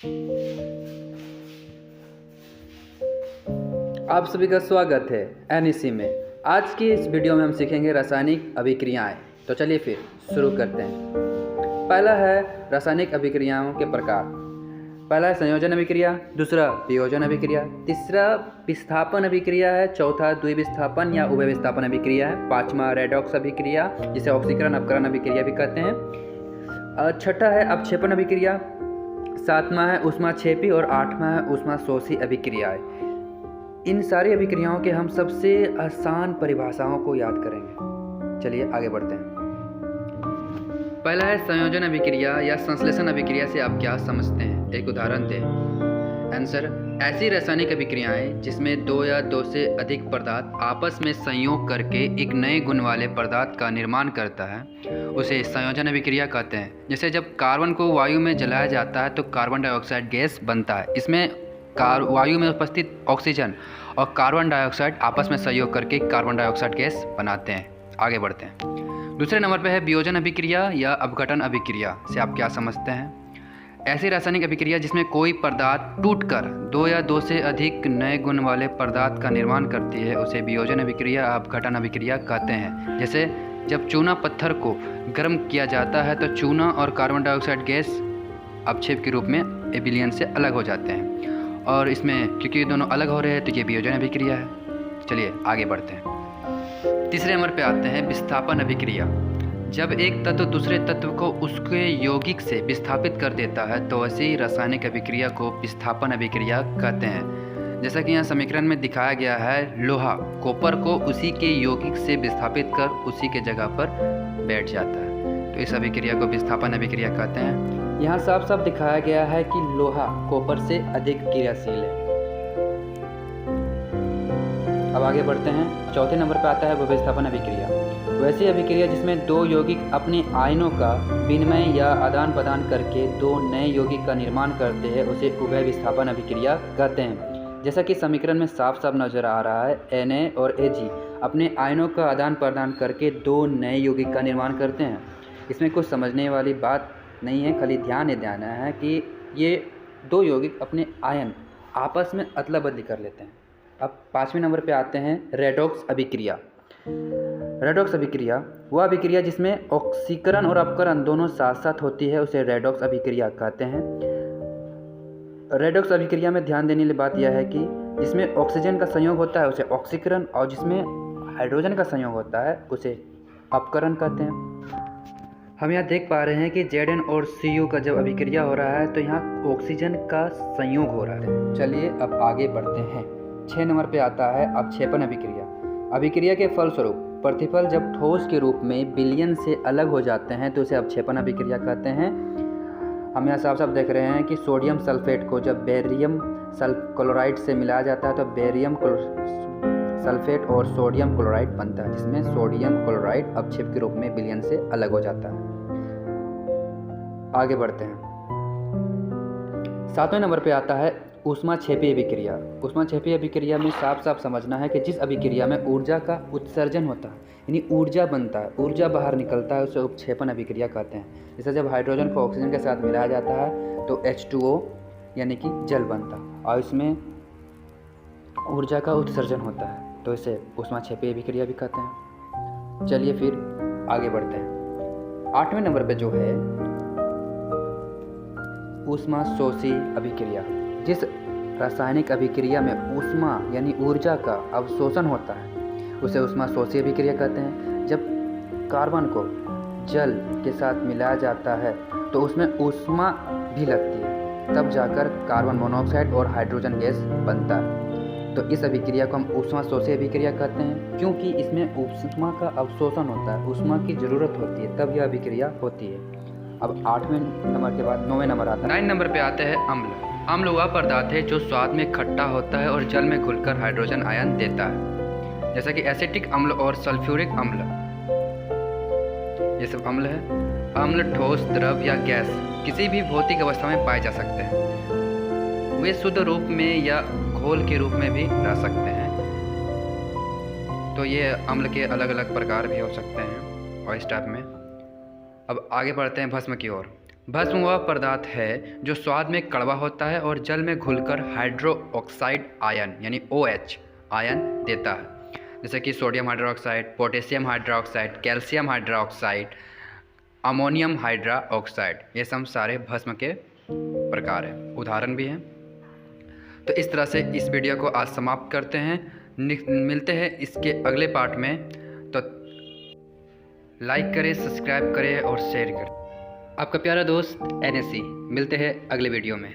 आप सभी का स्वागत है एनईसी में। आज की इस वीडियो में हम सीखेंगे रासायनिक अभिक्रियाएं। तो चलिए फिर शुरू करते हैं। पहला है रासायनिक अभिक्रियाओं के प्रकार। पहला है संयोजन अभिक्रिया, दूसरा वियोजन अभिक्रिया, तीसरा विस्थापन अभिक्रिया है, चौथा द्विविस्थापन या उभय विस्थापन अभिक्रिया है, पांचवा रेडॉक्स अभिक्रिया जिसे ऑक्सीकरण अपकरण अभिक्रिया भी कहते हैं, छठा है अपक्षेपण अभिक्रिया, सातवां है ऊष्माक्षेपी और आठवां है ऊष्माशोषी अभिक्रियाएं। इन सारी अभिक्रियाओं के हम सबसे आसान परिभाषाओं को याद करेंगे। चलिए आगे बढ़ते हैं। पहला है संयोजन अभिक्रिया या संश्लेषण अभिक्रिया से आप क्या समझते हैं, एक उदाहरण दें। आंसर, ऐसी रासायनिक अभिक्रियाएं जिसमें दो या दो से अधिक पदार्थ आपस में संयोग करके एक नए गुण वाले पदार्थ का निर्माण करता है उसे संयोजन अभिक्रिया कहते हैं। जैसे जब कार्बन को वायु में जलाया जाता है तो कार्बन डाइऑक्साइड गैस बनता है। इसमें वायु में उपस्थित ऑक्सीजन और कार्बन डाइऑक्साइड आपस में सहयोग करके कार्बन डाइऑक्साइड गैस बनाते हैं। आगे बढ़ते हैं। दूसरे नंबर पर है वियोजन अभिक्रिया या अपघटन अभिक्रिया से आप क्या समझते हैं। ऐसी रासायनिक अभिक्रिया जिसमें कोई पदार्थ टूटकर दो या दो से अधिक नए गुण वाले पदार्थ का निर्माण करती है उसे वियोजन अभिक्रिया या अपघटन अभिक्रिया कहते हैं। जैसे जब चूना पत्थर को गर्म किया जाता है तो चूना और कार्बन डाइऑक्साइड गैस अपक्षेप के रूप में विलयन से अलग हो जाते हैं और इसमें क्योंकि ये दोनों अलग हो रहे हैं तो ये वियोजन अभिक्रिया है। चलिए आगे बढ़ते हैं। तीसरे नंबर पे आते हैं विस्थापन अभिक्रिया। जब एक तत्व दूसरे तत्व को उसके यौगिक से विस्थापित कर देता है तो ऐसी रासायनिक अभिक्रिया को विस्थापन अभिक्रिया कहते हैं। जैसा कि यहाँ समीकरण में दिखाया गया है, लोहा कॉपर को उसी के यौगिक से विस्थापित कर उसी के जगह पर बैठ जाता है, तो इस अभिक्रिया को विस्थापन अभिक्रिया कहते हैं। यहाँ साफ साफ दिखाया गया है कि लोहा कॉपर से अधिक क्रियाशील है। अब आगे बढ़ते हैं। चौथे नंबर पर आता है विस्थापन अभिक्रिया। वैसी अभिक्रिया जिसमें दो यौगिक अपने आयनों का विनिमय या आदान प्रदान करके दो नए यौगिक का निर्माण करते हैं उसे उभय विस्थापन अभिक्रिया कहते हैं। जैसा कि समीकरण में साफ साफ नजर आ रहा है, Na और Ag अपने आयनों का आदान प्रदान करके दो नए यौगिक का निर्माण करते हैं। इसमें कुछ समझने वाली बात नहीं है, खाली ध्यान देना है कि ये दो यौगिक अपने आयन आपस में अदला बदली कर लेते हैं। अब पाँचवें नंबर पे आते हैं रेडॉक्स अभिक्रिया। रेडॉक्स अभिक्रिया वह अभिक्रिया जिसमें ऑक्सीकरण और अपकरण दोनों साथ साथ होती है उसे रेडॉक्स अभिक्रिया कहते हैं। रेडॉक्स अभिक्रिया में ध्यान देने वाली बात यह है कि जिसमें ऑक्सीजन का संयोग होता है उसे ऑक्सीकरण और जिसमें हाइड्रोजन का संयोग होता है उसे अपकरण कहते हैं। हम यहाँ देख पा रहे हैं कि Zn और Cu का जब अभिक्रिया हो रहा है तो यहाँ ऑक्सीजन का संयोग हो रहा है। चलिए अब आगे बढ़ते हैं। 6 नंबर पे आता है अपक्षेपण अभिक्रिया। अभिक्रिया के फलस्वरूप प्रतिफल जब ठोस के रूप में विलयन से अलग हो जाते हैं तो उसे अपक्षेपण अभिक्रिया कहते हैं। हम यहाँ साफ साफ देख रहे हैं कि सोडियम सल्फेट को जब बेरियम क्लोराइड से मिलाया जाता है तो बेरियम सल्फेट और सोडियम क्लोराइड बनता है, जिसमें सोडियम क्लोराइड अपक्षेप के रूप में विलयन से अलग हो जाता है। आगे बढ़ते हैं। 7वें नंबर पे आता है ऊष्माक्षेपी अभिक्रिया। ऊष्माक्षेपी अभिक्रिया में साफ साफ समझना है कि जिस अभिक्रिया में ऊर्जा का उत्सर्जन होता है यानी ऊर्जा बनता है, ऊर्जा बाहर निकलता है, उसे उपक्षेपण अभिक्रिया कहते हैं। जैसे जब हाइड्रोजन को ऑक्सीजन के साथ मिलाया जाता है तो H2O यानी कि जल बनता है और इसमें ऊर्जा का उत्सर्जन होता है तो इसे ऊष्माक्षेपी अभिक्रिया भी कहते हैं। चलिए फिर आगे बढ़ते हैं। 8वें नंबर पे जो है ऊष्माशोषी अभिक्रिया। जिस रासायनिक अभिक्रिया में ऊष्मा यानी ऊर्जा का अवशोषण होता है उसे ऊष्माशोषी अभिक्रिया कहते हैं। जब कार्बन को जल के साथ मिलाया जाता है तो उसमें ऊष्मा भी लगती है, तब जाकर कार्बन मोनोऑक्साइड और हाइड्रोजन गैस बनता है। तो इस अभिक्रिया को हम ऊष्माशोषी अभिक्रिया कहते हैं क्योंकि इसमें ऊष्मा का अवशोषण होता है, ऊष्मा की ज़रूरत होती है, तब यह अभिक्रिया होती है। अब 8वें नंबर के बाद 9वें नंबर आता है। 9 नंबर पे आते हैं अम्ल। अम्ल वह पदार्थ है जो स्वाद में खट्टा होता है और जल में घुलकर हाइड्रोजन आयन देता है। जैसा कि एसिटिक अम्ल और सल्फ्यूरिक अम्ल, ये सब अम्ल है। अम्ल ठोस, द्रव या गैस किसी भी भौतिक अवस्था में पाए जा सकते हैं। वे शुद्ध रूप में या घोल के रूप में भी रह सकते हैं। तो ये अम्ल के अलग अलग प्रकार भी हो सकते हैं और इस टाइप में। अब आगे बढ़ते हैं भस्म की ओर। भस्म वह पदार्थ है जो स्वाद में कड़वा होता है और जल में घुलकर हाइड्रो ऑक्साइड आयन यानी OH आयन देता है, जैसे कि sodium hydroxide, potassium hydroxide, calcium hydroxide, ammonium hydroxide. ये सब सारे भस्म के प्रकार हैं, उदाहरण भी हैं। तो इस तरह से इस वीडियो को आज समाप्त करते हैं। मिलते हैं इसके अगले पार्ट में। तो लाइक करें, सब्सक्राइब करें और शेयर करें। आपका प्यारा दोस्त NSC। मिलते हैं अगले वीडियो में।